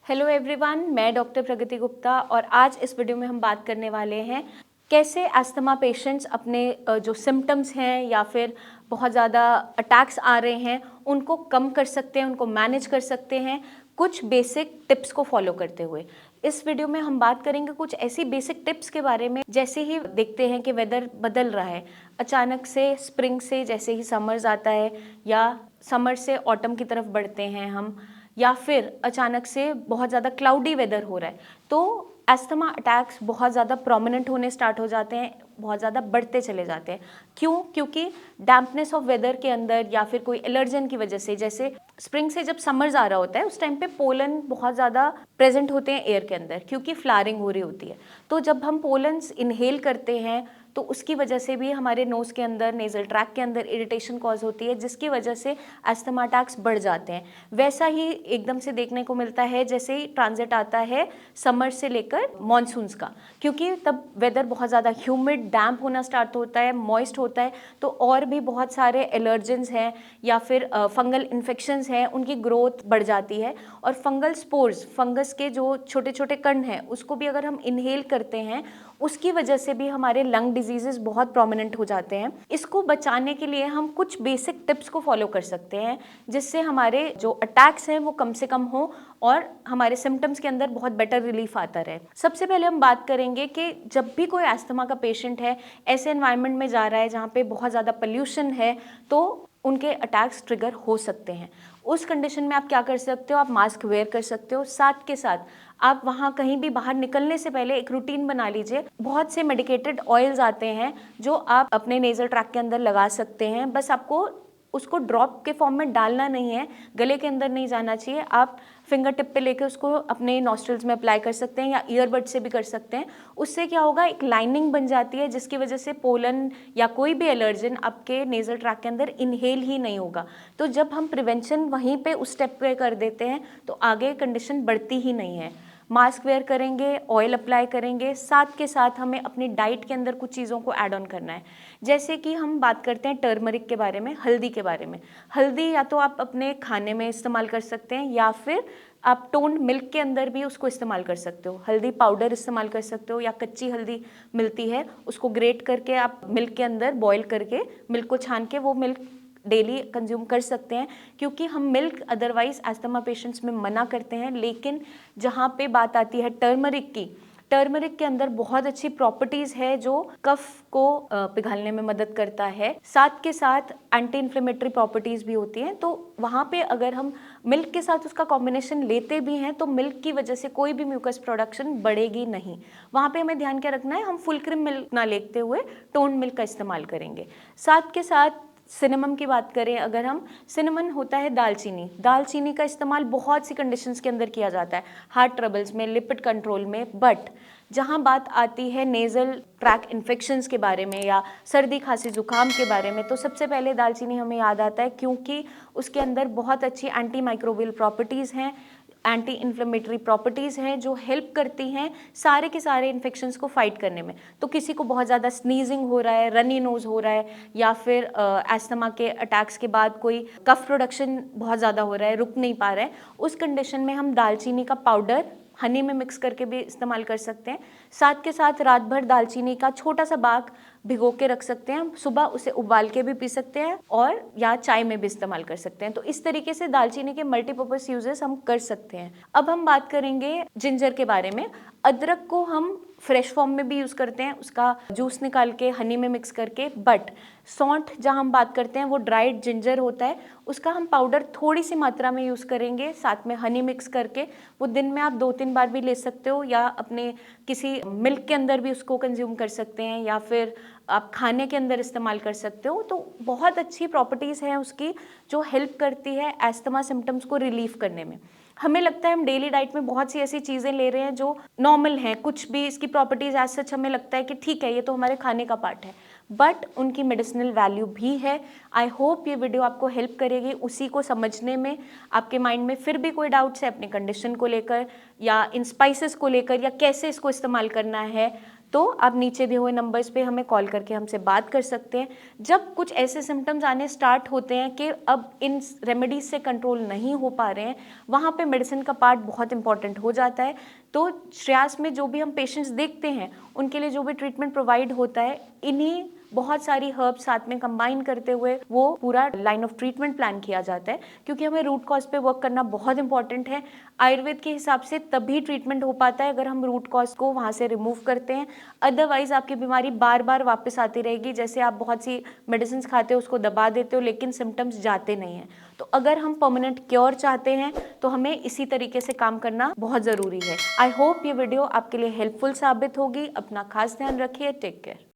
Hello everyone, मैं doctor प्रगति गुप्ता और आज इस वीडियो में हम बात करने वाले हैं कैसे अस्थमा पेशेंट्स अपने जो सिम्टम्स हैं या फिर बहुत ज़्यादा अटैक्स आ रहे हैं उनको कम कर सकते हैं, उनको मैनेज कर सकते हैं कुछ बेसिक टिप्स को फॉलो करते हुए। इस वीडियो में हम बात करेंगे कुछ ऐसी बेसिक टिप्स के बारे में। जैसे ही देखते हैं कि वेदर बदल रहा है, अचानक से स्प्रिंग से जैसे ही समर्स आता है या समर से ऑटम की तरफ बढ़ते हैं हम, या फिर अचानक से बहुत ज़्यादा क्लाउडी वेदर हो रहा है, तो एस्थमा अटैक्स बहुत ज़्यादा प्रोमिनेंट होने स्टार्ट हो जाते हैं, बहुत ज़्यादा बढ़ते चले जाते हैं। क्यों? क्योंकि डैम्पनेस ऑफ वेदर के अंदर या फिर कोई एलर्जन की वजह से, जैसे स्प्रिंग से जब समर्स आ रहा होता है उस टाइम पे पोलन बहुत ज़्यादा प्रेजेंट होते हैं एयर के अंदर, क्योंकि फ्लावरिंग हो रही होती है। तो जब हम पोलन्स इनहेल करते हैं तो उसकी वजह से भी हमारे नोज़ के अंदर, नेज़ल ट्रैक के अंदर इरिटेशन कॉज होती है, जिसकी वजह से एस्थमा अटैक्स बढ़ जाते हैं। वैसा ही एकदम से देखने को मिलता है जैसे ही ट्रांजिट आता है समर से लेकर मॉनसून्स का, क्योंकि तब वेदर बहुत ज़्यादा ह्यूमिड, डैम्प होना स्टार्ट होता है, मॉइस्ट होता है, तो और भी बहुत सारे एलर्जेंस हैं या फिर फंगल इन्फेक्शंस हैं, उनकी ग्रोथ बढ़ जाती है। और फंगल स्पोर्स, फंगस के जो छोटे छोटे कण हैं, उसको भी अगर हम इनहेल करते हैं उसकी वजह से भी हमारे लंग डिजीजेस बहुत प्रोमिनेंट हो जाते हैं। इसको बचाने के लिए हम कुछ बेसिक टिप्स को फॉलो कर सकते हैं, जिससे हमारे जो अटैक्स हैं वो कम से कम हो और हमारे सिम्टम्स के अंदर बहुत बेटर रिलीफ आता रहे। सबसे पहले हम बात करेंगे कि जब भी कोई एस्थमा का पेशेंट है, ऐसे एनवायरनमेंट में जा रहा है जहाँ पे बहुत ज़्यादा पोल्यूशन है, तो उनके अटैक्स ट्रिगर हो सकते हैं। उस कंडीशन में आप क्या कर सकते हो? आप मास्क वेयर कर सकते हो। साथ के साथ आप वहाँ कहीं भी बाहर निकलने से पहले एक रूटीन बना लीजिए। बहुत से मेडिकेटेड ऑयल्स आते हैं जो आप अपने नेज़ल ट्रैक के अंदर लगा सकते हैं। बस आपको उसको ड्रॉप के फॉर्म में डालना नहीं है, गले के अंदर नहीं जाना चाहिए। आप फिंगर टिप पे लेके उसको अपने नॉस्ट्रल्स में अप्लाई कर सकते हैं या ईयरबड से भी कर सकते हैं। उससे क्या होगा, एक लाइनिंग बन जाती है जिसकी वजह से पोलन या कोई भी एलर्जन आपके नेज़ल ट्रैक के अंदर इनहेल ही नहीं होगा। तो जब हम प्रिवेंशन वहीं पे उस स्टेप पे कर देते हैं तो आगे कंडीशन बढ़ती ही नहीं है। मास्क वेयर करेंगे, ऑयल अप्लाई करेंगे, साथ के साथ हमें अपनी डाइट के अंदर कुछ चीज़ों को ऐड ऑन करना है। जैसे कि हम बात करते हैं टर्मरिक के बारे में, हल्दी के बारे में। हल्दी या तो आप अपने खाने में इस्तेमाल कर सकते हैं या फिर आप टोन्ड मिल्क के अंदर भी उसको इस्तेमाल कर सकते हो। हल्दी पाउडर इस्तेमाल कर सकते हो या कच्ची हल्दी मिलती है, उसको ग्रेट करके आप मिल्क के अंदर बॉईल करके मिल्क को छान के वो मिल्क डेली कंज्यूम कर सकते हैं। क्योंकि हम मिल्क अदरवाइज एस्थमा पेशेंट्स में मना करते हैं, लेकिन जहाँ पे बात आती है टर्मरिक की, टर्मरिक के अंदर बहुत अच्छी प्रॉपर्टीज़ है जो कफ को पिघलने में मदद करता है। साथ के साथ एंटी इन्फ्लेमेटरी प्रॉपर्टीज़ भी होती हैं। तो वहाँ पे अगर हम मिल्क के साथ उसका कॉम्बिनेशन लेते भी हैं तो मिल्क की वजह से कोई भी म्यूकस प्रोडक्शन बढ़ेगी नहीं। वहाँ पे हमें ध्यान क्या रखना है, हम फुल क्रीम मिल्क ना लेते हुए टोन्ड मिल्क का इस्तेमाल करेंगे। साथ के साथ सिनेमम की बात करें अगर हम, सिनेमन होता है दालचीनी। दालचीनी का इस्तेमाल बहुत सी कंडीशंस के अंदर किया जाता है, हार्ट ट्रबल्स में, लिपिड कंट्रोल में। बट जहाँ बात आती है नेज़ल ट्रैक इन्फेक्शंस के बारे में या सर्दी खांसी जुकाम के बारे में, तो सबसे पहले दालचीनी हमें याद आता है, क्योंकि उसके अंदर बहुत अच्छी एंटी माइक्रोबियल प्रॉपर्टीज़ हैं, एंटी इन्फ्लेमेटरी प्रॉपर्टीज़ हैं जो हेल्प करती हैं सारे के सारे इन्फेक्शंस को फाइट करने में। तो किसी को बहुत ज़्यादा स्नीजिंग हो रहा है, रनी नोज़ हो रहा है, या फिर एस्थमा के अटैक्स के बाद कोई कफ प्रोडक्शन बहुत ज़्यादा हो रहा है, रुक नहीं पा रहा है, उस कंडीशन में हम दालचीनी का पाउडर हनी में मिक्स करके भी इस्तेमाल कर सकते हैं। साथ के साथ रात भर दालचीनी का छोटा सा बाग भिगो के रख सकते हैं, सुबह उसे उबाल के भी पी सकते हैं और या चाय में भी इस्तेमाल कर सकते हैं। तो इस तरीके से दालचीनी के मल्टीपर्पज़ यूजेस हम कर सकते हैं। अब हम बात करेंगे जिंजर के बारे में। अदरक को हम फ्रेश फॉर्म में भी यूज़ करते हैं, उसका जूस निकाल के हनी में मिक्स करके। बट सौंठ जहाँ हम बात करते हैं वो ड्राइड जिंजर होता है, उसका हम पाउडर थोड़ी सी मात्रा में यूज़ करेंगे साथ में हनी मिक्स करके। वो दिन में आप 2-3 बार भी ले सकते हो या अपने किसी मिल्क के अंदर भी उसको कंज्यूम कर सकते हैं या फिर आप खाने के अंदर इस्तेमाल कर सकते हो। तो बहुत अच्छी प्रॉपर्टीज़ हैं उसकी जो हेल्प करती है एस्थमा सिम्टम्स को रिलीफ करने में। हमें लगता है हम डेली डाइट में बहुत सी ऐसी चीज़ें ले रहे हैं जो नॉर्मल हैं, कुछ भी इसकी प्रॉपर्टीज़ एज सच हमें लगता है कि ठीक है ये तो हमारे खाने का पार्ट है, बट उनकी मेडिसिनल वैल्यू भी है। आई होप ये वीडियो आपको हेल्प करेगी उसी को समझने में। आपके माइंड में फिर भी कोई डाउट्स है अपने कंडीशन को लेकर या इन स्पाइसेस को लेकर या कैसे इसको इस्तेमाल करना है, तो आप नीचे दिए हुए नंबर्स पे हमें कॉल करके हमसे बात कर सकते हैं। जब कुछ ऐसे सिम्टम्स आने स्टार्ट होते हैं कि अब इन रेमेडीज से कंट्रोल नहीं हो पा रहे हैं, वहाँ पे मेडिसिन का पार्ट बहुत इंपॉर्टेंट हो जाता है। तो श्रेयास में जो भी हम पेशेंट्स देखते हैं उनके लिए जो भी ट्रीटमेंट प्रोवाइड होता है, इन्हीं बहुत सारी हर्ब्स साथ में कंबाइन करते हुए वो पूरा लाइन ऑफ ट्रीटमेंट प्लान किया जाता है, क्योंकि हमें रूट कॉज पे वर्क करना बहुत इंपॉर्टेंट है। आयुर्वेद के हिसाब से तभी ट्रीटमेंट हो पाता है अगर हम रूट कॉज को वहाँ से रिमूव करते हैं। अदरवाइज आपकी बीमारी बार बार वापस आती रहेगी। जैसे आप बहुत सी मेडिसिन खाते हो, उसको दबा देते हो, लेकिन सिम्टम्स जाते नहीं हैं। तो अगर हम परमानेंट क्योर चाहते हैं तो हमें इसी तरीके से काम करना बहुत ज़रूरी है। आई होप ये वीडियो आपके लिए हेल्पफुल साबित होगी। अपना खास ध्यान रखिए। Take care.